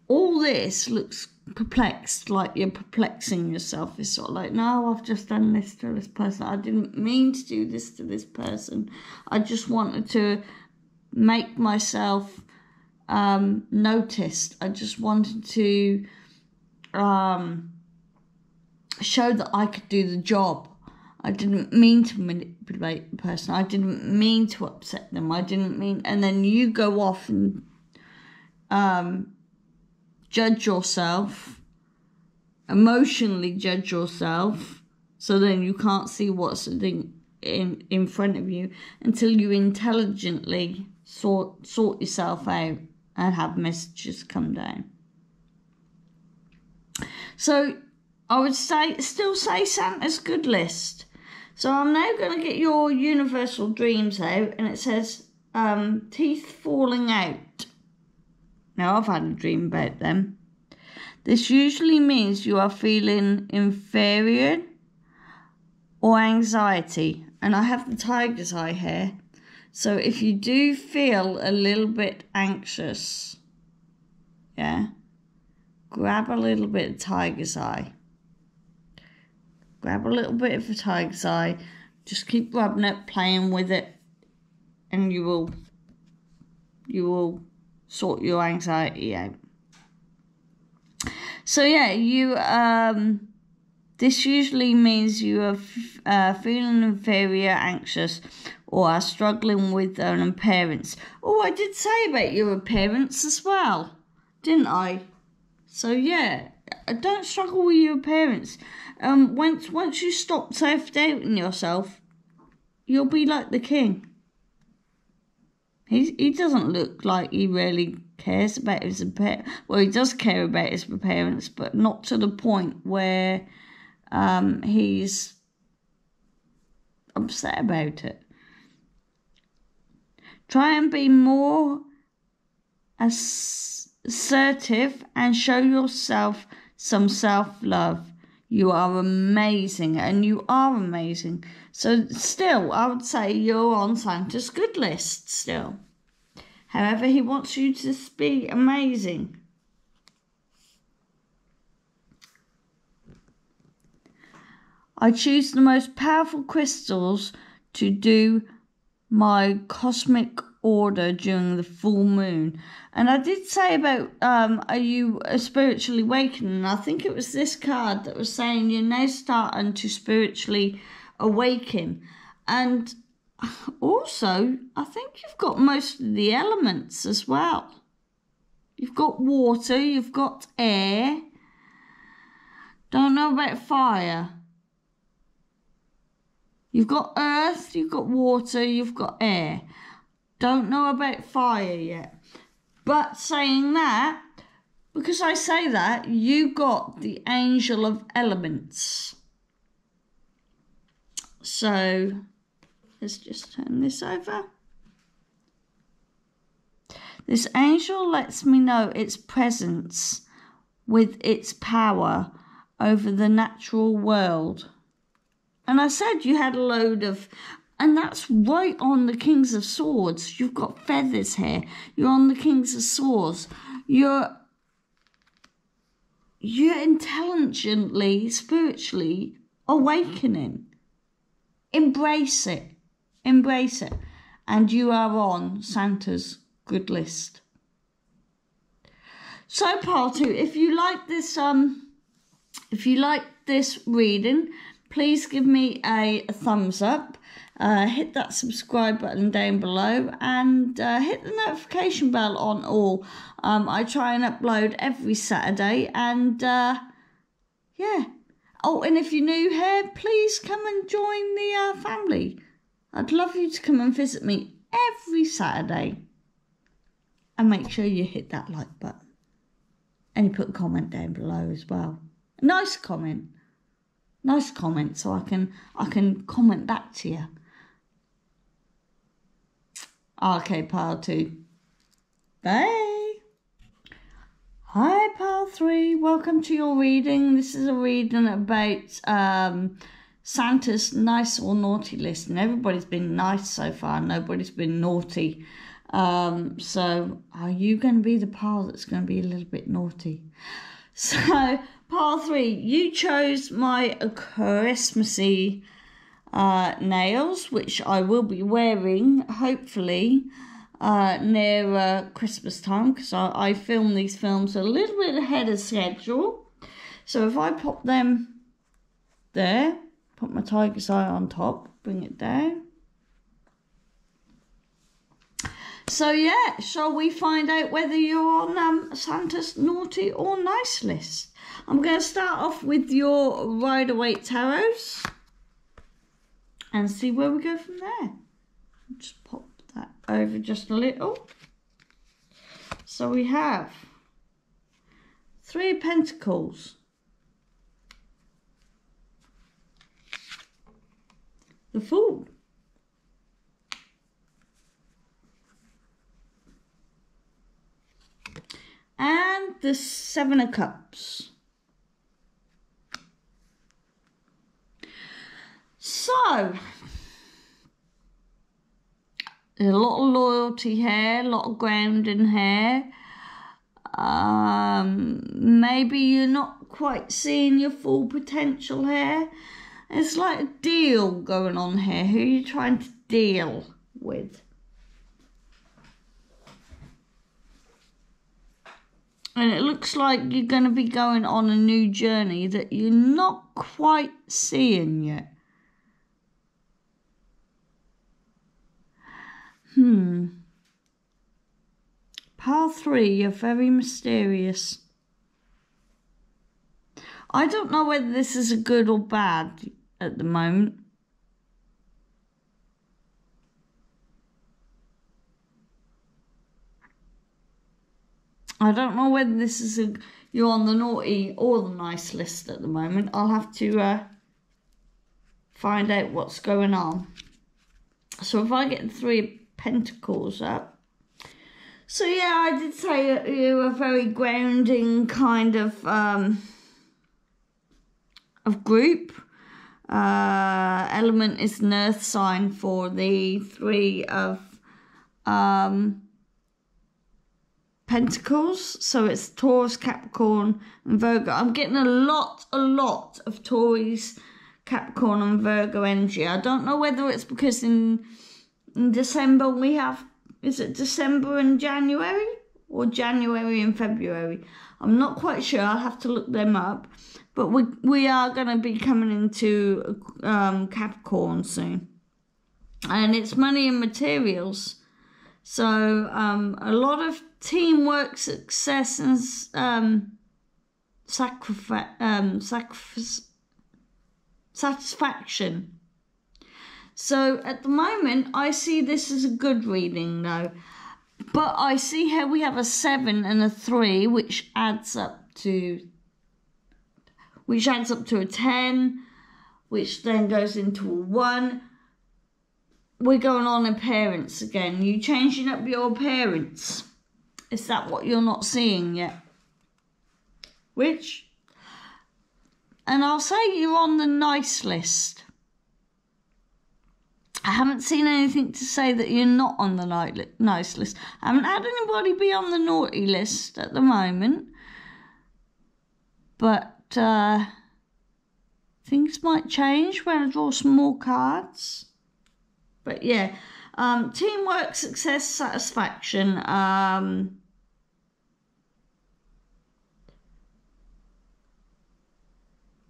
[SPEAKER 1] All this looks perplexed, like you're perplexing yourself. It's sort of like, no, I've just done this to this person. I didn't mean to do this to this person. I just wanted to make myself noticed. I just wanted to show that I could do the job. I didn't mean to manipulate the person. I didn't mean to upset them. I didn't mean... And then you go off and judge yourself, emotionally judge yourself, so then you can't see what's in front of you until you intelligently sort yourself out and have messages come down. So I would still say Santa's good list. So I'm now going to get your universal dreams out, and it says teeth falling out. Now, I've had a dream about them. This usually means you are feeling inferior or anxiety. And I have the tiger's eye here. So if you do feel a little bit anxious, grab a little bit of tiger's eye. Grab a little bit of a tiger's eye. Just keep rubbing it, playing with it, and you will sort your anxiety out. So this usually means you are feeling inferior, anxious, or are struggling with an appearance. Oh, I did say about your appearance as well, didn't I? So don't struggle with your appearance. Once you stop self-doubting yourself, you'll be like the king. He doesn't look like he really cares about his appearance. Well, he does care about his appearance, but not to the point where he's upset about it. Try and be more assertive and show yourself some self-love. You are amazing, and you are amazing. So still, I would say you're on Santa's good list still. However, he wants you to be amazing. I choose the most powerful crystals to do my cosmic order during the full moon. And I did say about, are you spiritually awakening? I think it was this card that was saying you're now starting to spiritually awaken. And also, I think you've got most of the elements as well. You've got water, you've got air. Don't know about fire. You've got earth, you've got water, you've got air. Don't know about fire yet. But saying that, because I say that, you got the Angel of Elements. So let's just turn this over. This angel lets me know its presence with its power over the natural world. And I said you had a load of, and that's right on the Kings of Swords. You've got feathers here. You're on the Kings of Swords. You're intelligently, spiritually awakening. Embrace it. Embrace it. And you are on Santa's good list. So part 2, if you like this reading, please give me a thumbs up, hit that subscribe button down below, and hit the notification bell on all. I try and upload every Saturday, and yeah. Oh, and if you're new here, please come and join the family. I'd love you to come and visit me every Saturday. And make sure you hit that like button. And you put a comment down below as well. A nice comment. Nice comment so I can comment back to you. Okay, pile 2. Bye. Hi, pile 3. Welcome to your reading. This is a reading about Santa's nice or naughty list. And everybody's been nice so far. Nobody's been naughty. So are you going to be the pile that's going to be a little bit naughty? So pile 3, you chose my Christmassy nails, which I will be wearing hopefully near Christmas time, because I film these films a little bit ahead of schedule. So if I pop them there, put my tiger's eye on top, bring it down. So yeah, shall we find out whether you're on Santa's naughty or nice list? I'm going to start off with your Waite tarots and see where we go from there. Just pop that over just a little. So we have 3 of Pentacles, the Fool, and the 7 of Cups. So, a lot of loyalty here, a lot of grounding here. Maybe you're not quite seeing your full potential here. It's like a deal going on here. Who are you trying to deal with? And it looks like you're going to be going on a new journey that you're not quite seeing yet. Pile 3, you're very mysterious. I don't know whether this is a good or bad at the moment. I don't know whether this is you're on the naughty or the nice list at the moment. I'll have to find out what's going on. So if I get the 3 of Pentacles up. So yeah, I did say that you're a very grounding kind of group. Element is an earth sign for the 3 of Pentacles. So it's Taurus, Capricorn and Virgo. I'm getting a lot of Taurus, Capricorn and Virgo energy. I don't know whether it's because in December we have, is it December and January or January and February? I'm not quite sure. I'll have to look them up. But we are going to be coming into Capricorn soon. And it's money and materials. So a lot of teamwork, success and satisfaction. So at the moment, I see this as a good reading though. But I see here we have a 7 and a 3, which adds up to a 10, which then goes into a 1. We're going on appearance again. You changing up your appearance. Is that what you're not seeing yet? Which, and I'll say you're on the nice list. I haven't seen anything to say that you're not on the nice list. I haven't had anybody be on the naughty list at the moment. But things might change when I draw some more cards. But yeah, teamwork, success, satisfaction. A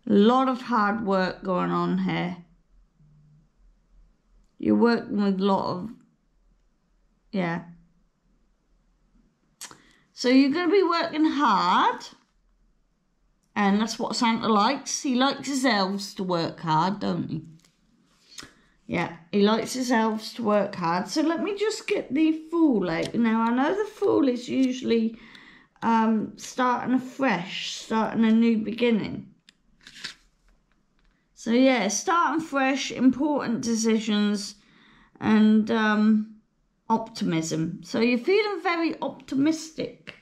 [SPEAKER 1] lot of hard work going on here. You're working with a lot of, yeah. So you're going to be working hard. And that's what Santa likes. He likes his elves to work hard, don't he? Yeah, he likes his elves to work hard. So let me just get the Fool out. Now, I know the Fool is usually starting afresh, starting a new beginning. So yeah, starting fresh, important decisions, and optimism. So you're feeling very optimistic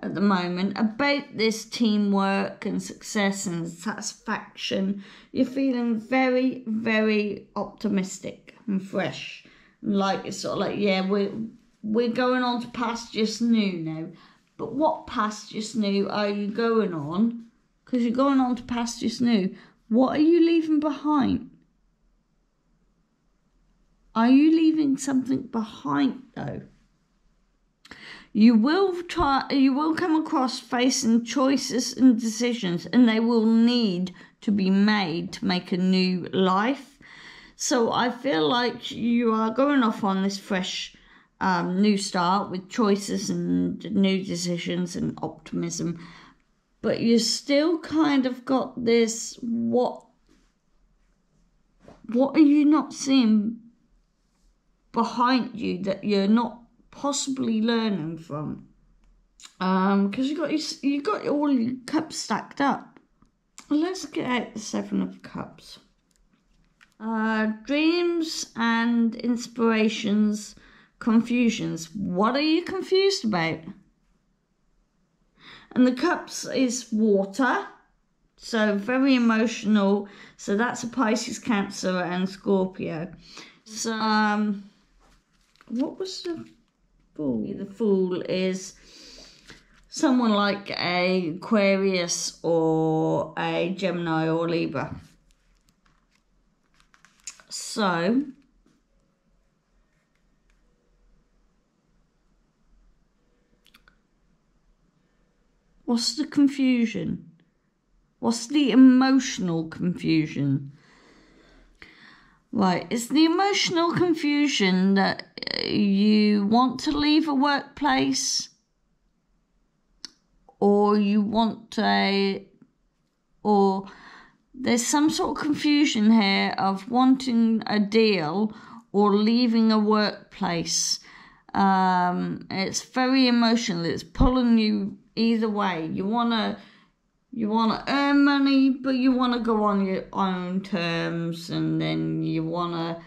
[SPEAKER 1] at the moment about this teamwork and success and satisfaction. You're feeling very, very optimistic and fresh. Like it's sort of like, yeah, we're going on to pastures new now. But what pastures new are you going on? Because you're going on to pastures new. What are you leaving behind? Are you leaving something behind though? You will come across facing choices and decisions, and they will need to be made to make a new life. So I feel like you are going off on this fresh new start with choices and new decisions and optimism. But you still kind of got this, what are you not seeing behind you that you're not possibly learning from? Because you got all your cups stacked up. Let's get out the 7 of Cups. Dreams and inspirations, confusions. What are you confused about? And the Cups is water, so very emotional. So that's a Pisces, Cancer and Scorpio. So what was the Fool? The Fool is someone like a Aquarius or a Gemini or Libra. So what's the confusion? What's the emotional confusion? Right, it's the emotional confusion that you want to leave a workplace, or or there's some sort of confusion here of wanting a deal or leaving a workplace. It's very emotional. It's pulling you either way. You wanna earn money, but you wanna go on your own terms, and then you wanna.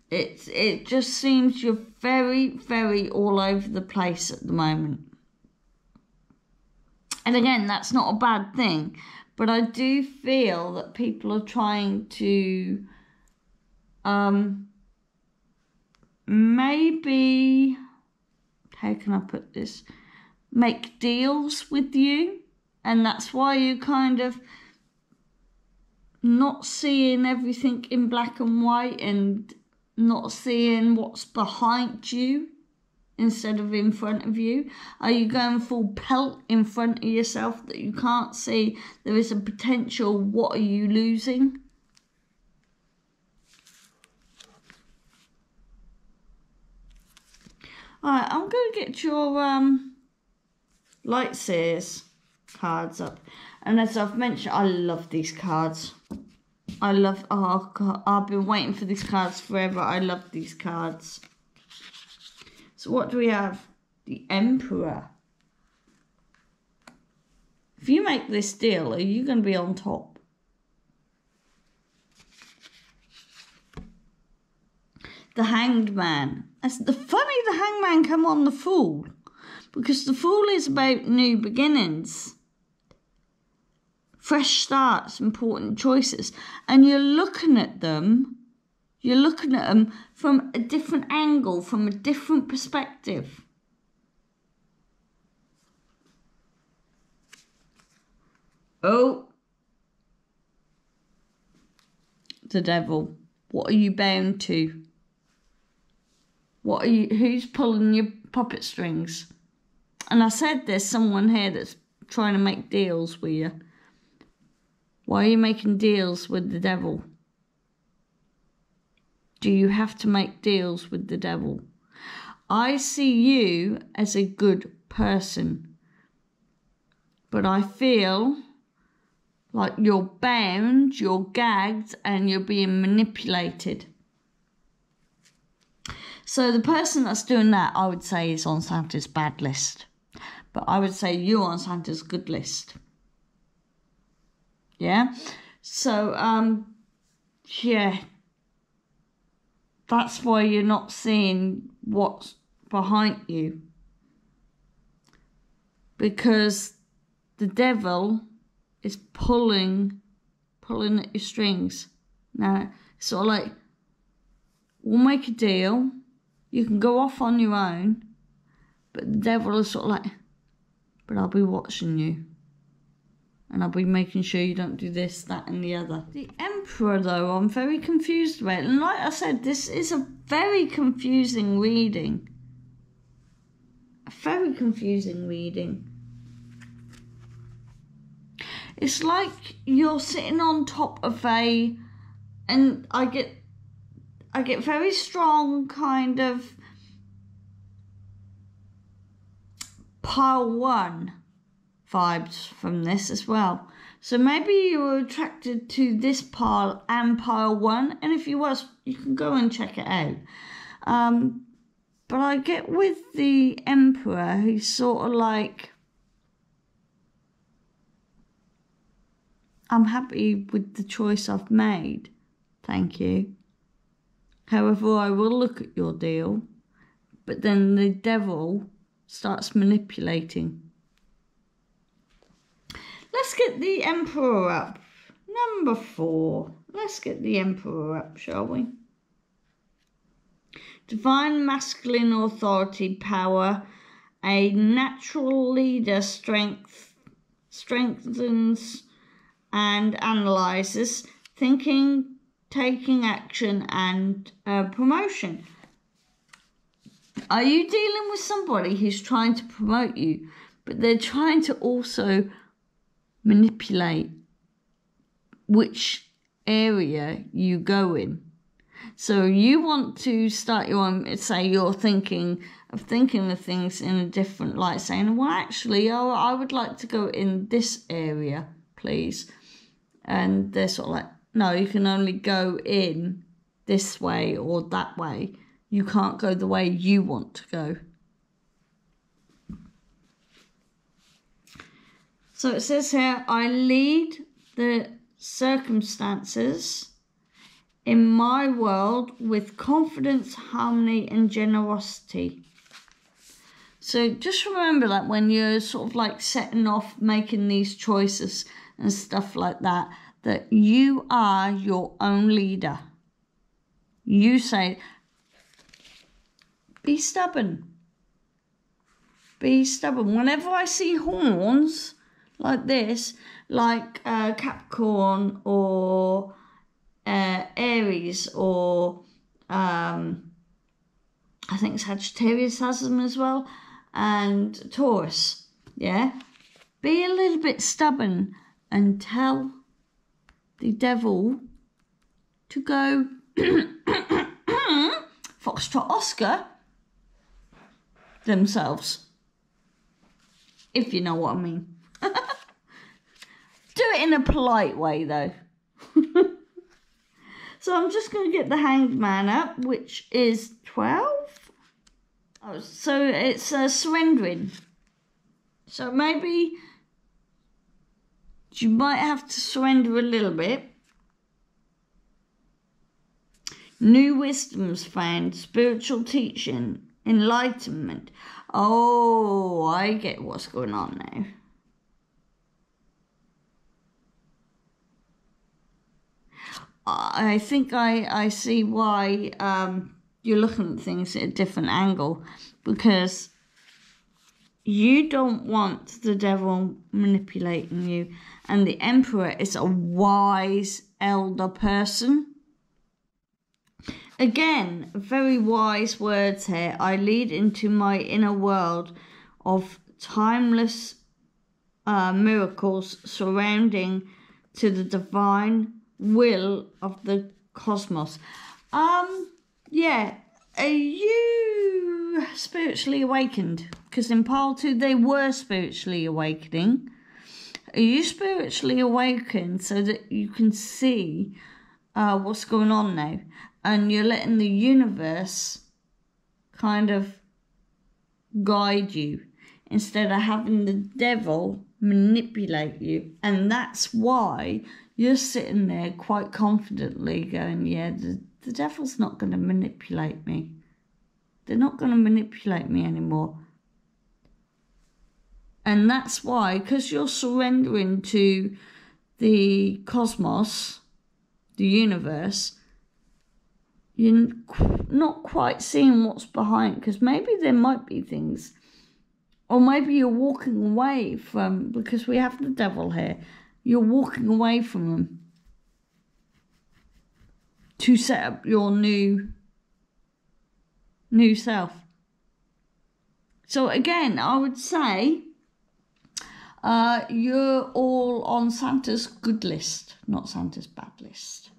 [SPEAKER 1] It just seems you're very, very all over the place at the moment. And again, that's not a bad thing, but I do feel that people are trying to maybe, how can I put this, make deals with you, and that's why you kind of not seeing everything in black and white and not seeing what's behind you instead of in front of you. Are you going full pelt in front of yourself that you can't see there is a potential? What are you losing? Alright, I'm going to get your Light Seers cards up. And as I've mentioned, I love these cards. I've been waiting for these cards forever. I love these cards. So what do we have? The Emperor. If you make this deal, are you going to be on top? The Hanged Man. The Hanged Man come on the Fool. Because the Fool is about new beginnings. Fresh starts, important choices. And you're looking at them from a different angle, from a different perspective. Oh, the Devil. What are you bound to? Who's pulling your puppet strings? And I said there's someone here that's trying to make deals with you. Why are you making deals with the Devil? Do you have to make deals with the Devil? I see you as a good person, but I feel like you're bound, you're gagged, and you're being manipulated. So the person that's doing that, I would say, is on Santa's bad list. But I would say you're on Santa's good list. Yeah? So, yeah. That's why you're not seeing what's behind you. Because the Devil is pulling at your strings. Now, it's sort of like, we'll make a deal. You can go off on your own. But the Devil is sort of like, but I'll be watching you. And I'll be making sure you don't do this, that and the other. The Emperor, though, I'm very confused about. And like I said, this is a very confusing reading. A very confusing reading. It's like you're sitting on top of and I get very strong kind of pile 1 vibes from this as well. So maybe you were attracted to this pile and pile 1, and if you was, you can go and check it out. But I get with the Emperor, who's sort of like, I'm happy with the choice I've made, thank you. However, I will look at your deal, but then the Devil starts manipulating. Let's get the Emperor up. Number 4. Let's get the Emperor up, shall we? Divine masculine authority, power, a natural leader, strengthens and analyzes, thinking, taking action, and promotion. Are you dealing with somebody who's trying to promote you, but they're trying to also manipulate which area you go in? So you want to start your own, say you're thinking of things in a different light, saying, well, actually, I would like to go in this area, please. And they're sort of like, no, you can only go in this way or that way. You can't go the way you want to go. So it says here, I lead the circumstances in my world with confidence, harmony, and generosity. So just remember that when you're sort of like setting off, making these choices and stuff like that, that you are your own leader. You say, be stubborn. Be stubborn. Whenever I see horns like this, like Capricorn or Aries or I think Sagittarius has them as well, and Taurus, yeah? Be a little bit stubborn and tell the Devil to go Foxtrot Oscar themselves, if you know what I mean. Do it in a polite way, though. So I'm just going to get the Hanged Man up, which is 12. Oh, so it's surrendering. So maybe you might have to surrender a little bit. New wisdom's found, spiritual teaching, enlightenment. Oh, I get what's going on now. I think I see why you're looking at things at a different angle, because you don't want the devil manipulating you, and the Emperor is a wise elder person. Again, very wise words here. I lead into my inner world of timeless miracles surrounding to the divine will of the cosmos. Yeah, are you spiritually awakened? Because in part 2 they were spiritually awakening. Are you spiritually awakened so that you can see what's going on now, and you're letting the universe kind of guide you instead of having the devil manipulate you? And that's why you're sitting there quite confidently going, yeah, the devil's not going to manipulate me. They're not going to manipulate me anymore. And that's why, because you're surrendering to the cosmos, the universe, you're not quite seeing what's behind, because maybe there might be things, or maybe you're walking away from, because we have the devil here, you're walking away from them to set up your new self. So again, I would say you're all on Santa's good list, not Santa's bad list.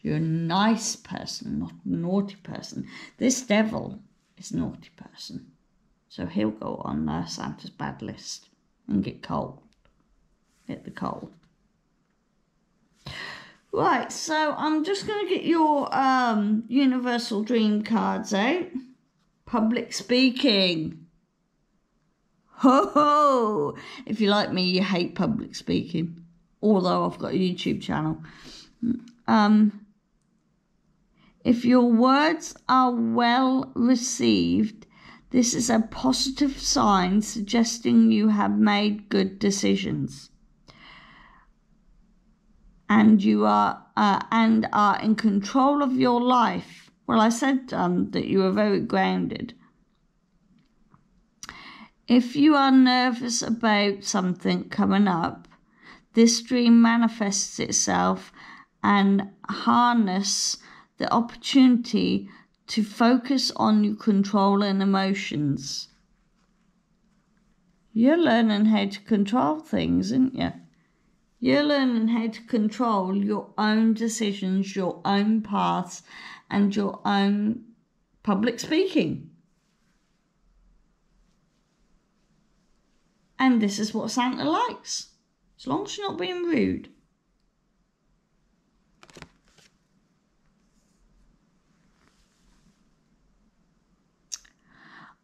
[SPEAKER 1] You're a nice person, not a naughty person. This devil is a naughty person, so he'll go on Santa's bad list and get cold. Hit the cold. Right, so I'm just going to get your Universal Dream cards out. Public speaking. Ho ho! If you're like me, you hate public speaking. Although I've got a YouTube channel. If your words are well received, this is a positive sign suggesting you have made good decisions. And you are in control of your life. Well, I said that you were very grounded. If you are nervous about something coming up, this dream manifests itself and harness the opportunity to focus on your control and emotions. You're learning how to control things, aren't you? You're learning how to control your own decisions, your own paths, and your own public speaking. And this is what Santa likes, as long as you're not being rude.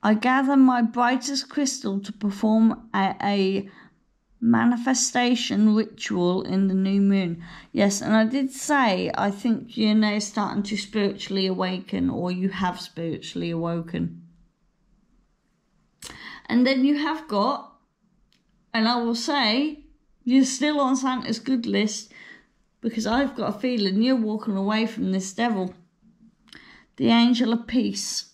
[SPEAKER 1] I gather my brightest crystal to perform a manifestation ritual in the new moon. Yes, and I did say I think you're now starting to spiritually awaken, or you have spiritually awoken. And then you have got, and I will say, you're still on Santa's good list, because I've got a feeling you're walking away from this devil. The Angel of Peace.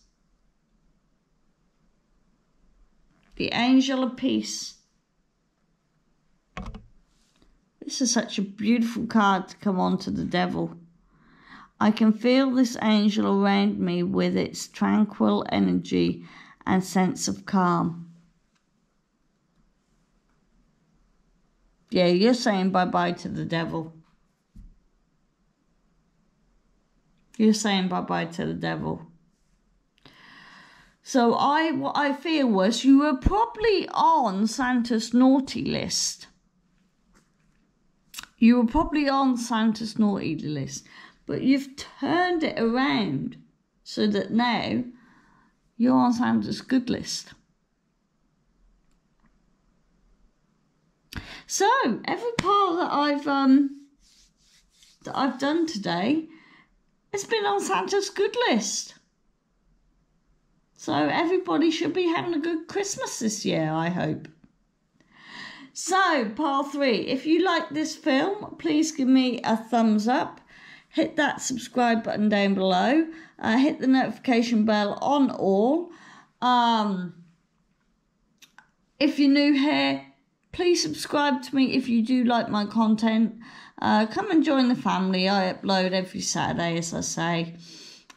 [SPEAKER 1] The Angel of Peace. This is such a beautiful card to come on to the devil. I can feel this angel around me with its tranquil energy and sense of calm. Yeah, you're saying bye-bye to the devil. You're saying bye-bye to the devil. So what I feel was you were probably on Santa's naughty list. You were probably on Santa's naughty list, but you've turned it around so that now you're on Santa's good list. So every pile that I've done today has been on Santa's good list. So everybody should be having a good Christmas this year, I hope. So, pile 3, if you like this film, please give me a thumbs up. Hit that subscribe button down below. Hit the notification bell on all. If you're new here, please subscribe to me if you do like my content. Come and join the family. I upload every Saturday, as I say.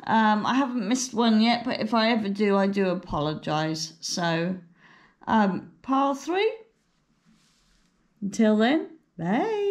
[SPEAKER 1] I haven't missed one yet, but if I ever do, I do apologise. So, pile 3. Until then, bye.